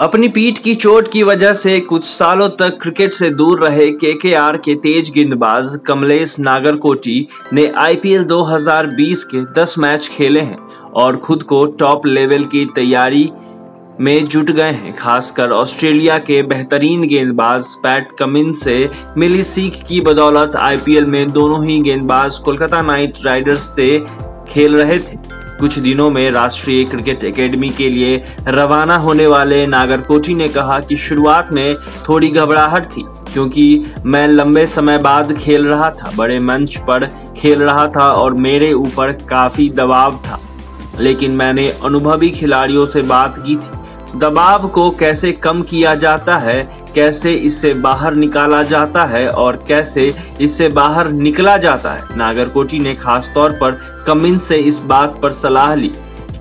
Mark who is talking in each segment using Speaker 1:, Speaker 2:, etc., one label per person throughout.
Speaker 1: अपनी पीठ की चोट की वजह से कुछ सालों तक क्रिकेट से दूर रहे केकेआर के तेज गेंदबाज कमलेश नागरकोटी ने आईपीएल 2020 के 10 मैच खेले हैं और खुद को टॉप लेवल की तैयारी में जुट गए हैं। खासकर ऑस्ट्रेलिया के बेहतरीन गेंदबाज पैट कमिंस से मिली सीख की बदौलत आईपीएल में दोनों ही गेंदबाज कोलकाता नाइट राइडर्स से खेल रहे थे। कुछ दिनों में राष्ट्रीय क्रिकेट एकेडमी के लिए रवाना होने वाले नागरकोटी ने कहा कि शुरुआत में थोड़ी घबराहट थी क्योंकि मैं लंबे समय बाद खेल रहा था, बड़े मंच पर खेल रहा था और मेरे ऊपर काफी दबाव था। लेकिन मैंने अनुभवी खिलाड़ियों से बात की थी, दबाव को कैसे कम किया जाता है, कैसे इससे बाहर निकाला जाता है और कैसे इससे बाहर निकला जाता है। नागरकोटी ने खास तौर पर कमिंस से इस बात पर सलाह ली।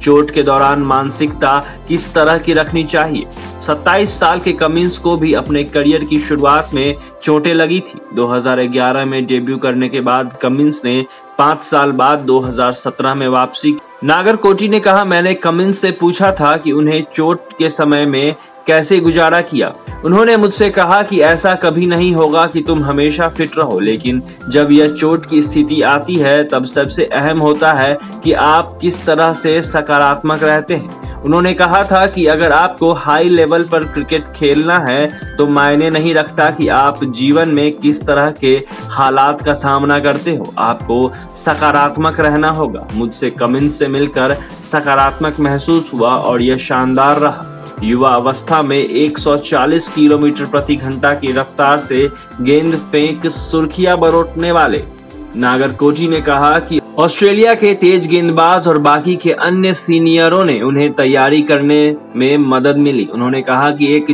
Speaker 1: चोट के दौरान मानसिकता किस तरह की रखनी चाहिए। 27 साल के कमिंस को भी अपने करियर की शुरुआत में चोटें लगी थी। 2011 में डेब्यू करने के बाद कमिंस ने 5 साल बाद 2017 में वापसी की। नागरकोटी ने कहा, मैंने कमिंस से पूछा था कि उन्हें चोट के समय में कैसे गुजारा किया। उन्होंने मुझसे कहा कि ऐसा कभी नहीं होगा कि तुम हमेशा फिट रहो, लेकिन जब यह चोट की स्थिति आती है तब सबसे अहम होता है कि आप किस तरह से सकारात्मक रहते हैं। उन्होंने कहा था कि अगर आपको हाई लेवल पर क्रिकेट खेलना है तो मायने नहीं रखता कि आप जीवन में किस तरह के हालात का सामना करते हो, आपको सकारात्मक रहना होगा। मुझसे कमिंस से मिलकर सकारात्मक महसूस हुआ और यह शानदार रहा। युवा अवस्था में 140 किलोमीटर प्रति घंटा की रफ्तार से गेंद फेंक सुर्खियां बटोरने वाले नागरकोटी ने कहा कि ऑस्ट्रेलिया के तेज गेंदबाज और बाकी के अन्य सीनियरों ने उन्हें तैयारी करने में मदद मिली। उन्होंने कहा कि एक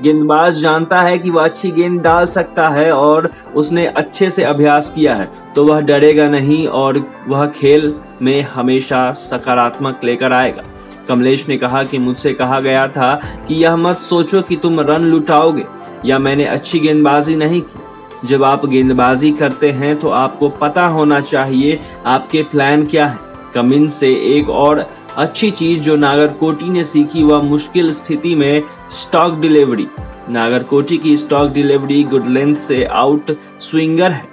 Speaker 1: गेंदबाज जानता है कि वह अच्छी गेंद डाल सकता है और उसने अच्छे से अभ्यास किया है तो वह डरेगा नहीं और वह खेल में हमेशा सकारात्मक लेकर आएगा। कमलेश ने कहा कि मुझसे कहा गया था कि यह मत सोचो कि तुम रन लुटाओगे या मैंने अच्छी गेंदबाजी नहीं की। जब आप गेंदबाजी करते हैं तो आपको पता होना चाहिए आपके प्लान क्या है। कमिंस से एक और अच्छी चीज जो नागरकोटी ने सीखी वह मुश्किल स्थिति में स्टॉक डिलीवरी। नागरकोटी की स्टॉक डिलीवरी गुड लेंथ से आउट स्विंगर है।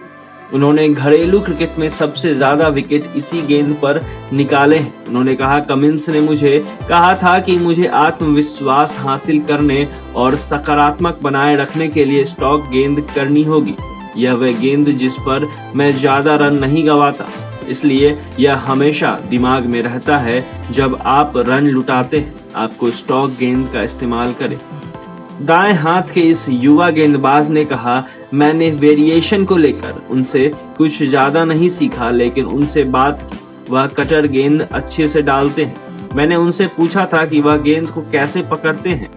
Speaker 1: उन्होंने घरेलू क्रिकेट में सबसे ज्यादा विकेट इसी गेंद पर निकाले हैं। उन्होंने कहा, कमिंस ने मुझे कहा था कि मुझे आत्मविश्वास हासिल करने और सकारात्मक बनाए रखने के लिए स्टॉक गेंद करनी होगी। यह वह गेंद जिस पर मैं ज्यादा रन नहीं गंवाता, इसलिए यह हमेशा दिमाग में रहता है। जब आप रन लुटाते हैं आपको स्टॉक गेंद का इस्तेमाल करें। दाएं हाथ के इस युवा गेंदबाज ने कहा, मैंने वेरिएशन को लेकर उनसे कुछ ज्यादा नहीं सीखा, लेकिन उनसे बात की। वह कटर गेंद अच्छे से डालते हैं। मैंने उनसे पूछा था कि वह गेंद को कैसे पकड़ते हैं,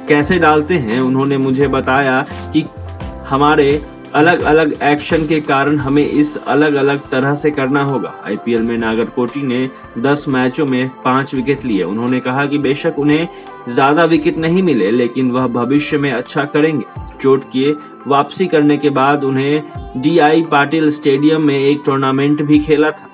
Speaker 1: कैसे डालते हैं। उन्होंने मुझे बताया कि हमारे अलग अलग एक्शन के कारण हमें इस अलग अलग तरह से करना होगा। आईपीएल में नागरकोटी ने 10 मैचों में 5 विकेट लिए। उन्होंने कहा कि बेशक उन्हें ज्यादा विकेट नहीं मिले, लेकिन वह भविष्य में अच्छा करेंगे। चोट के वापसी करने के बाद उन्हें डीआई पाटिल स्टेडियम में एक टूर्नामेंट भी खेला था।